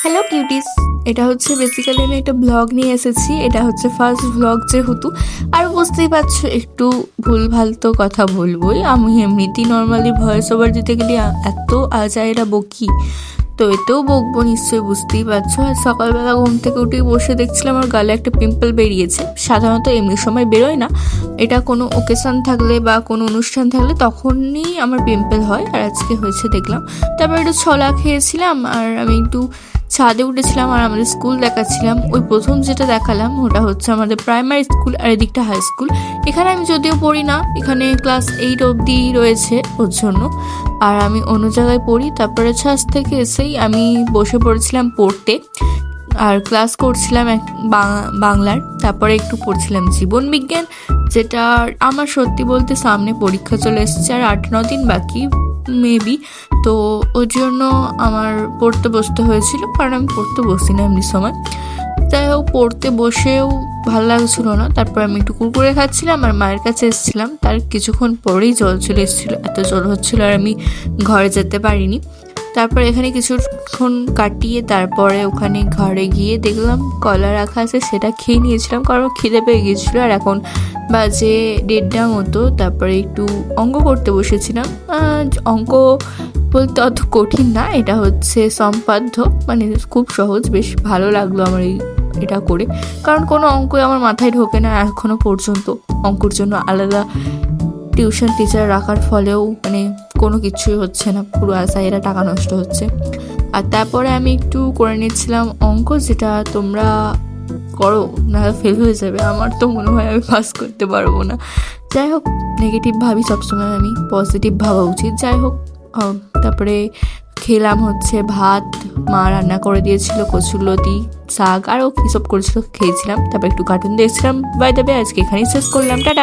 Hello cuties, এটা হচ্ছে basically আমি একটা ব্লগ নিয়ে এসেছি। এটা হচ্ছে ফার্স্ট ব্লগ যেহেতু, আর বুঝতেই পারছো একটু ভুলভাল তো কথা বলবোই। আমি এমনিতেই নর্মালি ভয়েস ওভার দিতে গেলে এত আজাইরা বকি, তো এতেও বকবো নিশ্চয়ই, বুঝতেই পারছো। আর সকালবেলা ঘুম থেকে উঠে বসে দেখছিলাম আমার গালে একটা পিম্পল বেরিয়েছে। সাধারণত এমনি সময় বেরোয় না, এটা কোনো ওকেশন থাকলে বা কোনো অনুষ্ঠান থাকলে তখনই আমার পিম্পল হয়, আর আজকে হয়েছে দেখলাম। তারপর একটু ছলা খেয়েছিলাম আর আমি একটু ছাদে উঠেছিলাম আর আমাদের স্কুল দেখাচ্ছিলাম। ওই প্রথম যেটা দেখালাম ওটা হচ্ছে আমাদের প্রাইমারি স্কুল, আর এদিকটা হাই স্কুল। এখানে আমি যদিও পড়ি না, এখানে ক্লাস 8 অবধি রয়েছে ওর জন্য, আর আমি অন্য জায়গায় পড়ি। তারপরে ছাদ থেকে এসেই আমি বসে পড়েছিলাম পড়তে, আর ক্লাস করছিলাম বাংলার। তারপরে একটু পড়ছিলাম জীবন বিজ্ঞান, যেটা আমার সত্যি বলতে সামনে পরীক্ষা চলে এসেছে আর 8-9 দিন বাকি মেবি, তো ওর জন্য আমার পড়তে বসতে হয়েছিল, কারণ আমি পড়তে বসি না এমনি সময়। যাই হোক, পড়তে বসেও ভালো লাগছিল না। তারপর আমি একটু কুরকুরে খাচ্ছিলাম আর মায়ের কাছে এসেছিলাম। তার কিছুক্ষণ পরেই জল চলে এসেছিলো, এত জল হচ্ছিল আর আমি ঘরে যেতে পারিনি। তারপর এখানে কিছুক্ষণ কাটিয়ে তারপরে ওখানে ঘরে গিয়ে দেখলাম কলা রাখা আছে, সেটা খেয়ে নিয়েছিলাম কারণ খিদে পেয়ে গিয়েছিলো। আর এখন বাজে 1:30 মতো। তারপরে একটু অঙ্ক করতে বসেছিলাম। অঙ্ক বলতে অত কঠিন না, এটা হচ্ছে সম্পাদ্য, মানে খুব সহজ, বেশ ভালো লাগলো আমার এটা করে। কারণ কোনো অঙ্কই আমার মাথায় ঢোকে না এখনো পর্যন্ত। অঙ্কর জন্য আলাদা টিউশন টিচার রাখার ফলেও মানে কোনো কিছুই হচ্ছে না, পুরো আশায় এরা টাকা নষ্ট হচ্ছে। আর তারপরে আমি একটু করে নিচ্ছিলাম অঙ্ক, যেটা তোমরা করো না ফেল হয়ে যাবে। আমার তো মনে হয় আমি পাস করতে পারবো না। যাই হোক, নেগেটিভ ভাবি সবসময়, আমি পজিটিভ ভাবা উচিত। যাই হোক, তারপরে খেলাম হচ্ছে ভাত, মা রান্না করে দিয়েছিল কচুরলতি, শাক, আরও কী সব করেছিল খেয়েছিলাম। তারপর একটু কার্টুন দেখছিলাম। বাই দ্য ওয়ে, আজকে এখানেই শেষ করলাম, টাটা।